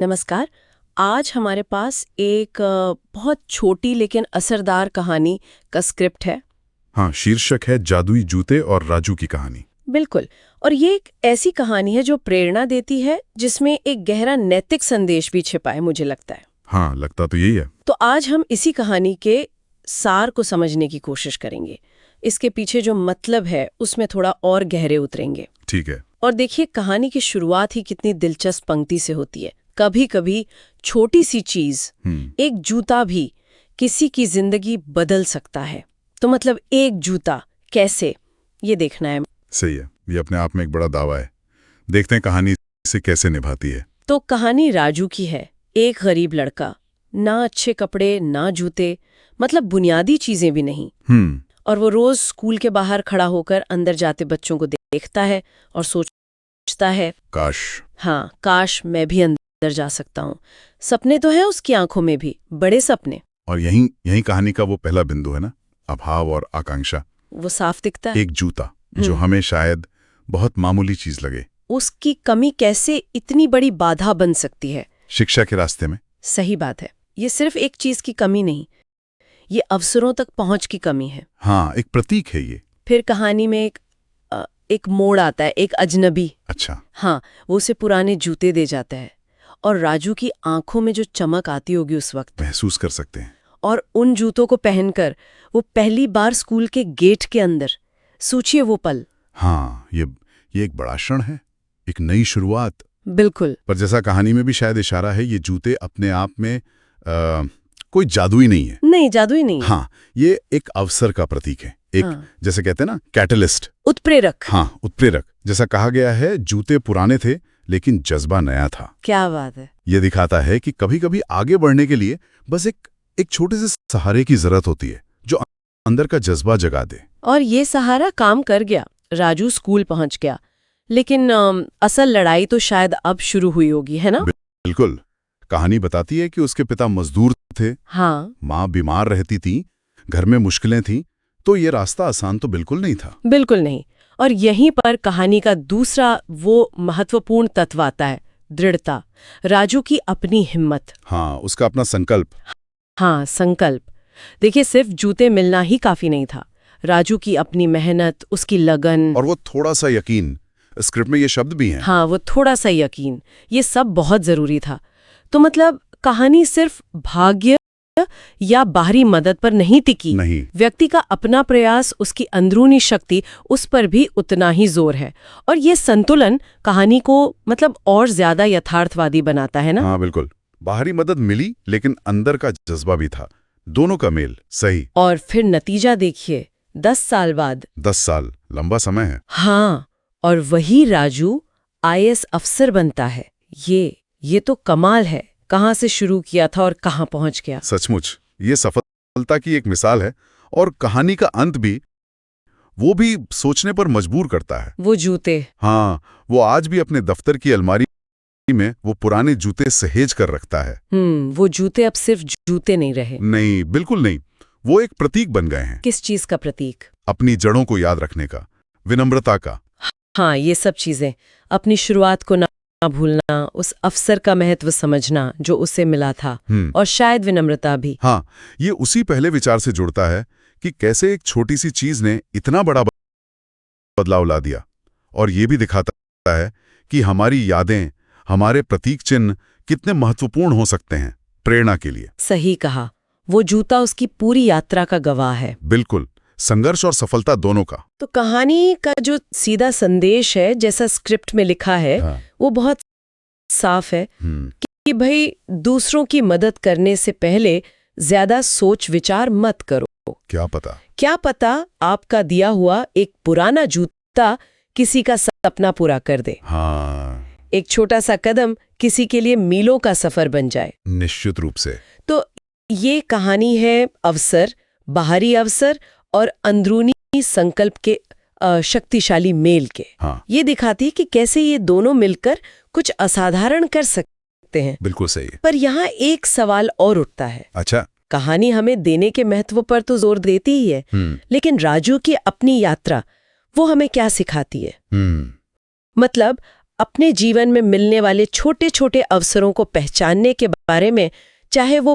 नमस्कार। आज हमारे पास एक बहुत छोटी लेकिन असरदार कहानी का स्क्रिप्ट है। हाँ, शीर्षक है जादुई जूते और राजू की कहानी। बिल्कुल। और ये एक ऐसी कहानी है जो प्रेरणा देती है, जिसमें एक गहरा नैतिक संदेश भी छिपा है, मुझे लगता है। हाँ, लगता तो यही है। तो आज हम इसी कहानी के सार को समझने की कोशिश करेंगे। इसके पीछे जो मतलब है उसमें थोड़ा और गहरे उतरेंगे। ठीक है। और देखिए, कहानी की शुरुआत ही कितनी दिलचस्प पंक्ति से होती है। कभी कभी छोटी सी चीज, एक जूता भी किसी की जिंदगी बदल सकता है। तो मतलब एक जूता कैसे, ये देखना है। सही है, ये अपने आप में एक बड़ा दावा है। देखते हैं कहानी से कैसे निभाती है। तो कहानी राजू की है। एक गरीब लड़का, ना अच्छे कपड़े ना जूते, मतलब बुनियादी चीजें भी नहीं। और वो रोज स्कूल के बाहर खड़ा होकर अंदर जाते बच्चों को देखता है और सोचता है, काश मैं भी अंदर जा सकता हूँ। सपने तो हैं उसकी आंखों में भी, बड़े सपने। और यही कहानी का वो पहला बिंदु है ना, अभाव और आकांक्षा। वो साफ दिखता है। एक जूता जो हमें शायद बहुत मामूली चीज लगे, उसकी कमी कैसे इतनी बड़ी बाधा बन सकती है शिक्षा के रास्ते में। सही बात है। ये सिर्फ एक चीज की कमी नहीं, ये अवसरों तक पहुंच की कमी है। हाँ, एक प्रतीक है ये। फिर कहानी में एक मोड़ आता है, एक अजनबी। अच्छा। हाँ, वो उसे पुराने जूते दे जाता है और राजू की आंखों में जो चमक आती होगी उस वक्त महसूस कर सकते हैं। और उन जूतों को पहनकर वो पहली बार स्कूल के गेट के अंदर, सोचिए वो पल। हाँ, ये एक बड़ा क्षण है, एक नई शुरुआत। बिल्कुल। पर जैसा कहानी में भी शायद इशारा है, ये जूते अपने आप में कोई जादुई नहीं है। नहीं, जादुई नहीं है। हाँ, ये एक अवसर का प्रतीक है। एक जैसे कहते हैं ना, कैटलिस्ट, उत्प्रेरक। हाँ, उत्प्रेरक। जैसा कहा गया है, जूते पुराने थे लेकिन जज्बा नया था। क्या बात है। ये दिखाता है कि कभी कभी आगे बढ़ने के लिए बस एक छोटे से सहारे की जरूरत होती है, जो अंदर का जज्बा जगा दे। और ये सहारा काम कर गया। राजू स्कूल पहुंच गया, लेकिन असल लड़ाई तो शायद अब शुरू हुई होगी, है ना? बिल्कुल। कहानी बताती है कि उसके पिता मजदूर थे। हाँ। माँ बीमार रहती थी, घर में मुश्किलें थीं, तो ये रास्ता आसान तो बिल्कुल नहीं था। बिल्कुल नहीं। और यहीं पर कहानी का दूसरा वो महत्वपूर्ण तत्व आता है, दृढ़ता। राजू की अपनी हिम्मत। हाँ, उसका अपना संकल्प। हाँ, संकल्प। देखिए, सिर्फ जूते मिलना ही काफी नहीं था। राजू की अपनी मेहनत, उसकी लगन, और वो थोड़ा सा यकीन। स्क्रिप्ट में ये शब्द भी हैं। हाँ, वो थोड़ा सा यकीन, ये सब बहुत जरूरी था। तो मतलब कहानी सिर्फ भाग्य या बाहरी मदद पर नहीं टिकी। नहीं। व्यक्ति का अपना प्रयास, उसकी अंदरूनी शक्ति, उस पर भी उतना ही जोर है। और ये संतुलन कहानी को मतलब और ज्यादा यथार्थवादी बनाता है ना? हाँ, बिल्कुल। बाहरी मदद मिली लेकिन अंदर का जज्बा भी था, दोनों का मेल। सही। और फिर नतीजा देखिए, 10 साल बाद। 10 साल लंबा समय है। हाँ, और वही राजू आईएएस अफसर बनता है। ये तो कमाल है। कहाँ से शुरू किया था और कहाँ पहुंच गया। सचमुच ये सफलता की एक मिसाल है। और कहानी का अंत भी, वो भी सोचने पर मजबूर करता है। वो जूते। हाँ, वो आज भी अपने दफ्तर की अलमारी में वो पुराने जूते सहेज कर रखता है। वो जूते अब सिर्फ जूते नहीं रहे। नहीं, बिल्कुल नहीं। वो एक प्रतीक बन गए हैं। किस चीज का प्रतीक? अपनी जड़ों को याद रखने का, विनम्रता का। हाँ, ये सब चीजें, अपनी शुरुआत को ना भूलना, उस अवसर का महत्व समझना जो उसे मिला था, और शायद विनम्रता भी। हाँ, ये उसी पहले विचार से जुड़ता है कि कैसे एक छोटी सी चीज ने इतना बड़ा बदलाव ला दिया। और ये भी दिखाता है कि हमारी यादें, हमारे प्रतीक चिन्ह कितने महत्वपूर्ण हो सकते हैं प्रेरणा के लिए। सही कहा। वो जूता उसकी पूरी यात्रा का गवाह है। बिल्कुल, संघर्ष और सफलता दोनों का। तो कहानी का जो सीधा संदेश है, जैसा स्क्रिप्ट में लिखा है, वो बहुत साफ है कि भाई, दूसरों की मदद करने से पहले ज्यादा सोच विचार मत करो। क्या पता आपका दिया हुआ एक पुराना जूता किसी का सपना पूरा कर दे। हाँ। एक छोटा सा कदम किसी के लिए मीलों का सफर बन जाए। निश्चित रूप से। तो ये कहानी है अवसर, बाहरी अवसर और अंदरूनी संकल्प के शक्तिशाली मेल के। ये दिखाती है कि कैसे ये दोनों मिलकर कुछ असाधारण कर सकते हैं। बिल्कुल सही। पर यहाँ एक सवाल और उठता है। अच्छा। कहानी हमें देने के महत्व पर तो जोर देती ही है, लेकिन राजू की अपनी यात्रा, वो हमें क्या सिखाती है? मतलब अपने जीवन में मिलने वाले छोटे छोटे अवसरों को पहचानने के बारे में, चाहे वो